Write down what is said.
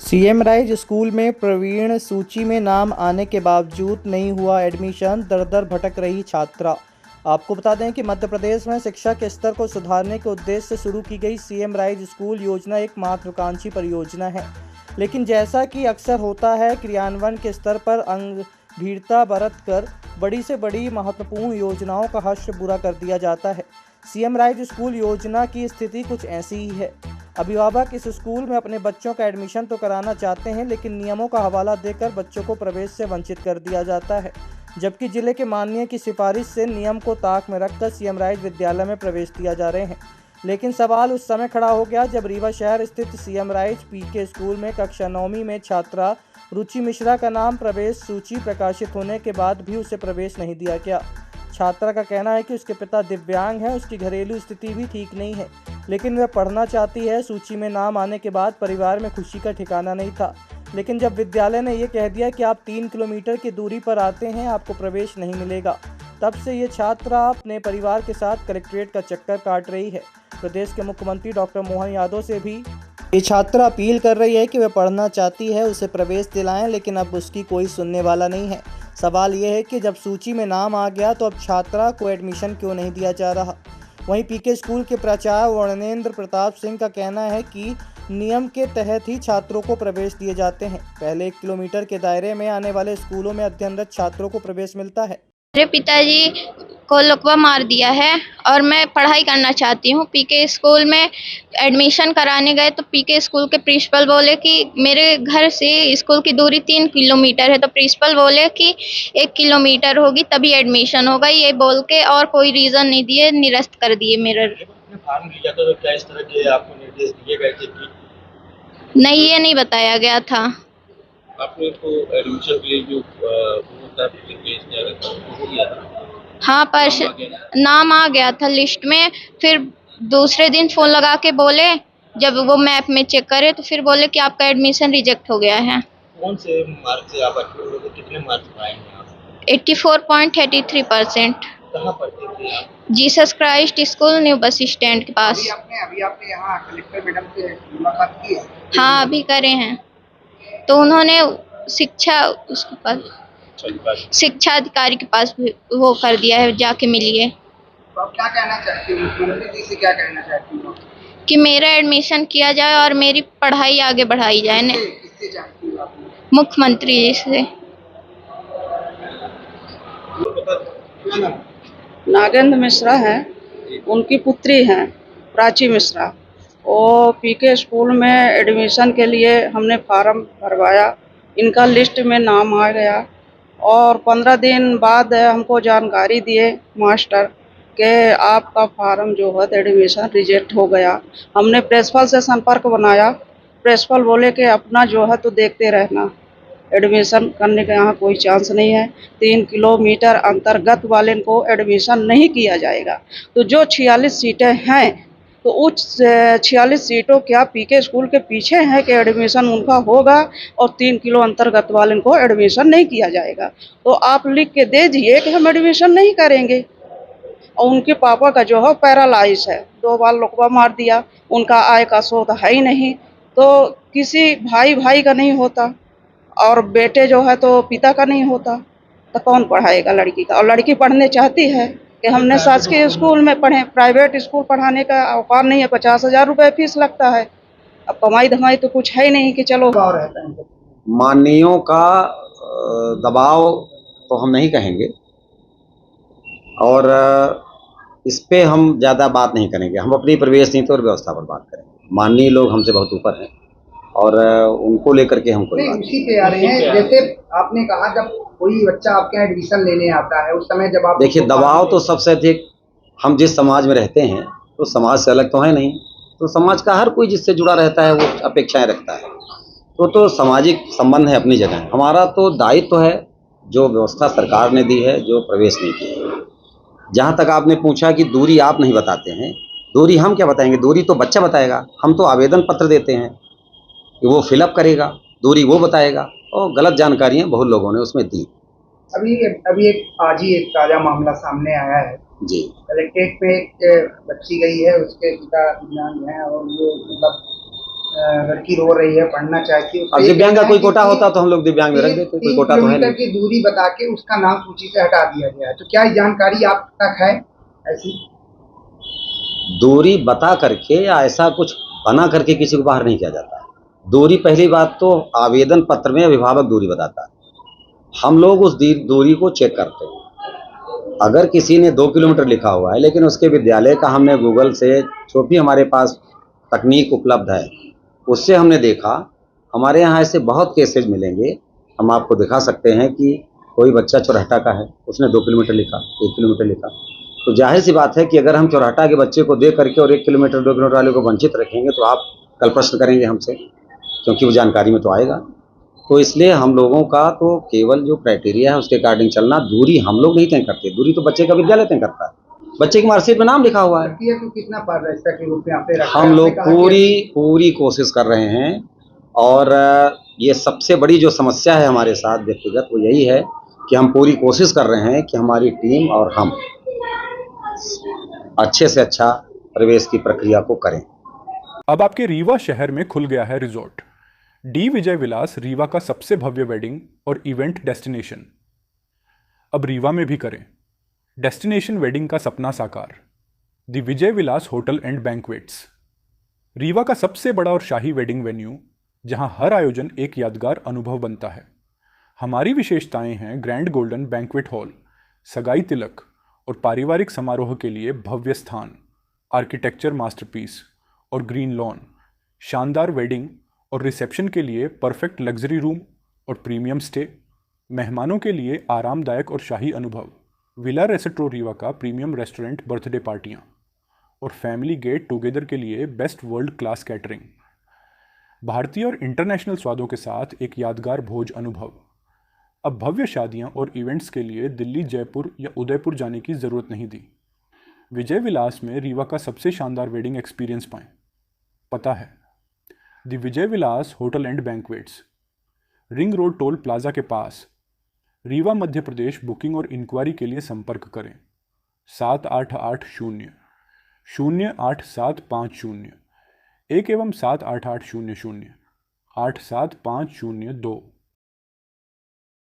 CM rise school में प्रवीण सूची में नाम आने के बावजूद नहीं हुआ एडमिशन, दर दर भटक रही छात्रा। आपको बता दें कि मध्य प्रदेश में शिक्षा के स्तर को सुधारने के उद्देश्य से शुरू की गई सीएम राइज स्कूल योजना एक महत्वाकांक्षी परियोजना है, लेकिन जैसा कि अक्सर होता है, क्रियान्वयन के स्तर पर गंभीरता बरत कर बड़ी से बड़ी महत्वपूर्ण योजनाओं का हश्र बुरा कर दिया जाता है। सीएम राइज स्कूल योजना की स्थिति कुछ ऐसी ही है। अभिभावक इस स्कूल में अपने बच्चों का एडमिशन तो कराना चाहते हैं, लेकिन नियमों का हवाला देकर बच्चों को प्रवेश से वंचित कर दिया जाता है, जबकि जिले के माननीय की सिफारिश से नियम को ताक में रखकर सीएम राइज विद्यालय में प्रवेश दिया जा रहे हैं। लेकिन सवाल उस समय खड़ा हो गया जब रीवा शहर स्थित सीएम राइज पीके स्कूल में कक्षा 9वीं में छात्रा रुचि मिश्रा का नाम प्रवेश सूची प्रकाशित होने के बाद भी उसे प्रवेश नहीं दिया गया। छात्रा का कहना है कि उसके पिता दिव्यांग हैं, उसकी घरेलू स्थिति भी ठीक नहीं है, लेकिन वह पढ़ना चाहती है। सूची में नाम आने के बाद परिवार में खुशी का ठिकाना नहीं था, लेकिन जब विद्यालय ने यह कह दिया कि आप 3 किलोमीटर की दूरी पर आते हैं, आपको प्रवेश नहीं मिलेगा, तब से ये छात्रा अपने परिवार के साथ कलेक्ट्रेट का चक्कर काट रही है। प्रदेश के मुख्यमंत्री डॉक्टर मोहन यादव से भी ये छात्रा अपील कर रही है कि वह पढ़ना चाहती है, उसे प्रवेश दिलाएं, लेकिन अब उसकी कोई सुनने वाला नहीं है। सवाल यह है कि जब सूची में नाम आ गया तो अब छात्रा को एडमिशन क्यों नहीं दिया जा रहा। वहीं पीके स्कूल के प्राचार्य वर्णेंद्र प्रताप सिंह का कहना है कि नियम के तहत ही छात्रों को प्रवेश दिए जाते हैं। पहले 1 किलोमीटर के दायरे में आने वाले स्कूलों में अध्ययनरत छात्रों को प्रवेश मिलता है। मेरे पिताजी को लकवा मार दिया है और मैं पढ़ाई करना चाहती हूँ। पीके स्कूल में एडमिशन कराने गए तो पीके स्कूल के प्रिंसिपल बोले कि मेरे घर से स्कूल की दूरी 3 किलोमीटर है, तो प्रिंसिपल बोले कि 1 किलोमीटर होगी तभी एडमिशन होगा, ये बोल के और कोई रीज़न नहीं दिए, निरस्त कर दिए मेरा। फॉर्म लिया था तो क्या इस तरह के आपको निर्देश दिए गए थे कि नहीं, ये नहीं बताया गया था। आपने तो एडमिशन के लिए जो होता है भेज दिया गया था वो दिया था? हाँ, पर नाम आ गया था लिस्ट में। फिर दूसरे दिन फ़ोन लगा के बोले, जब वो मैप में चेक करे तो फिर बोले कि आपका एडमिशन रिजेक्ट हो गया है। कौन से मार्क से आप अटके हुए थे? कितने मार्क्स पाए हैं आप? 84.83%। कहाँ पढ़ते थे आप? Jesus Christ school, new bus stand के पास। अभी आपने यहाँ कलेक्टर मैडम से मुलाकात की है? हाँ, अभी करे हैं। तो उन्होंने शिक्षा उसके पास शिक्षा अधिकारी के पास भी वो कर दिया है, जाके मिलिए। तो आप क्या कहना चाहती हो, मुख्यमंत्री जी से क्या कहना चाहती हो कि मेरा एडमिशन किया जाए और मेरी पढ़ाई आगे बढ़ाई जाए। किससे चाहती हो आप? मुख्यमंत्री जी से। नागेंद्र मिश्रा हैं, उनकी पुत्री हैं प्राची मिश्रा। वो पीके स्कूल में एडमिशन के लिए हमने फार्म भरवाया, इनका लिस्ट में नाम आ गया और 15 दिन बाद हमको जानकारी दिए मास्टर कि आपका फार्म जो है एडमिशन रिजेक्ट हो गया। हमने प्रिंसिपल से संपर्क बनाया, प्रिंसिपल बोले कि अपना जो है तो देखते रहना, एडमिशन करने का यहाँ कोई चांस नहीं है। 3 किलोमीटर अंतर्गत वाले को एडमिशन नहीं किया जाएगा। तो जो 46 सीटें हैं तो उस 46 सीटों क्या पीके स्कूल के पीछे हैं कि एडमिशन उनका होगा और 3 किलो अंतर्गत वाले को एडमिशन नहीं किया जाएगा। तो आप लिख के दे दिए कि हम एडमिशन नहीं करेंगे। और उनके पापा का जो है पैरालाइज है, 2 बार लकवा मार दिया, उनका आय का स्रोत है ही नहीं, तो किसी भाई का नहीं होता और बेटे जो है तो पिता का नहीं होता, तो कौन पढ़ाएगा लड़की का। और लड़की पढ़ने चाहती है कि हमने शासकीय स्कूल में पढ़े, प्राइवेट स्कूल पढ़ाने का औकात नहीं है। 50,000 रुपये फीस लगता है। अब कमाई धमाई तो कुछ है ही नहीं कि चलो। माननीयों का दबाव तो हम नहीं कहेंगे और इस पे हम ज़्यादा बात नहीं करेंगे। हम अपनी प्रवेश नीति और व्यवस्था पर बात करेंगे। माननीय लोग हमसे बहुत ऊपर हैं और उनको लेकर के हम कोई बात उसी पे आ रहे हैं। जैसे आपने कहा जब कोई बच्चा आपके यहाँ एडमिशन लेने आता है, उस समय जब आप देखिए, दबाव तो सबसे अधिक हम जिस समाज में रहते हैं तो समाज से अलग तो है नहीं, तो समाज का हर कोई जिससे जुड़ा रहता है वो अपेक्षाएं रखता है, तो सामाजिक संबंध है अपनी जगह। हमारा तो दायित्व है जो व्यवस्था सरकार ने दी है, जो प्रवेश नीति है। जहाँ तक आपने पूछा कि दूरी आप नहीं बताते हैं, दूरी हम क्या बताएंगे, दूरी तो बच्चा बताएगा। हम तो आवेदन पत्र देते हैं कि वो फिलअप करेगा, दूरी वो बताएगा, और गलत जानकारियाँ बहुत लोगों ने उसमें दी। अभी आज ही एक ताज़ा मामला सामने आया है जी, कलेक्ट्रेट में एक बच्ची गई है, उसके पिता दिव्यांग हैं और वो मतलब लड़की रो रही है, पढ़ना चाहती है, अब दिव्यांग का कोई कोटा होता तो हम लोग दिव्यांग में रख देते, कोई कोटा तो है किलोमीटर नहीं। की दूरी बता के उसका नाम सूची से हटा दिया गया है। तो क्या ये जानकारी आप तक है ऐसी? दूरी बता करके या ऐसा कुछ बना करके किसी को बाहर नहीं किया जाता है। दूरी, पहली बात तो आवेदन पत्र में अभिभावक दूरी बताता है, हम लोग उस दूरी को चेक करते हैं। अगर किसी ने 2 किलोमीटर लिखा हुआ है लेकिन उसके विद्यालय का हमने गूगल से, जो भी हमारे पास तकनीक उपलब्ध है उससे हमने देखा, हमारे यहाँ ऐसे बहुत केसेज मिलेंगे, हम आपको दिखा सकते हैं कि कोई बच्चा चौराहा का है, उसने 2 किलोमीटर लिखा, 1 किलोमीटर लिखा, तो जाहिर सी बात है कि अगर हम चौराहा के बच्चे को दे करके और 1 किलोमीटर 2 किलोमीटर वाले को वंचित रखेंगे तो आप कल प्रश्न करेंगे हमसे, क्योंकि वो जानकारी में तो आएगा। तो इसलिए हम लोगों का तो केवल जो क्राइटेरिया है उसके अकॉर्डिंग चलना, दूरी हम लोग नहीं तय करते, दूरी तो बच्चे का विद्यालय तय करता है, बच्चे की मार्कशीट में नाम लिखा हुआ है। तो कितना पारदर्शिता के रूप में आपने रखा है? हम लोग आपने कहा कि पूरी कोशिश कर रहे हैं और ये सबसे बड़ी जो समस्या है हमारे साथ व्यक्तिगत, वो यही है कि हम पूरी कोशिश कर रहे हैं कि हमारी टीम और हम अच्छे से अच्छा प्रवेश की प्रक्रिया को करें। अब आपके रीवा शहर में खुल गया है रिजॉर्ट। डी विजय विलास रीवा का सबसे भव्य वेडिंग और इवेंट डेस्टिनेशन। अब रीवा में भी करें डेस्टिनेशन वेडिंग का सपना साकार। The Vijay Vilas hotel and banquets, Rewa का सबसे बड़ा और शाही वेडिंग वेन्यू, जहां हर आयोजन एक यादगार अनुभव बनता है। हमारी विशेषताएं हैं ग्रैंड गोल्डन बैंक्वेट हॉल, सगाई तिलक और पारिवारिक समारोह के लिए भव्य स्थान, आर्किटेक्चर मास्टरपीस और ग्रीन लॉन, शानदार वेडिंग और रिसेप्शन के लिए परफेक्ट लग्जरी रूम और प्रीमियम स्टे, मेहमानों के लिए आरामदायक और शाही अनुभव, विला रेस्ट्रो रीवा का प्रीमियम रेस्टोरेंट बर्थडे पार्टियाँ और फैमिली गेट टुगेदर के लिए बेस्ट वर्ल्ड क्लास कैटरिंग, भारतीय और इंटरनेशनल स्वादों के साथ एक यादगार भोज अनुभव। अब भव्य शादियां और इवेंट्स के लिए दिल्ली, जयपुर या उदयपुर जाने की ज़रूरत नहीं दी। विजय विलास में रीवा का सबसे शानदार वेडिंग एक्सपीरियंस पाएं। पता है the Vijay Vilas hotel and banquets, ring road toll plaza के पास, रीवा मध्य प्रदेश। बुकिंग और इंक्वायरी के लिए संपर्क करें 7880-08750 1 एवं 7880-0875002।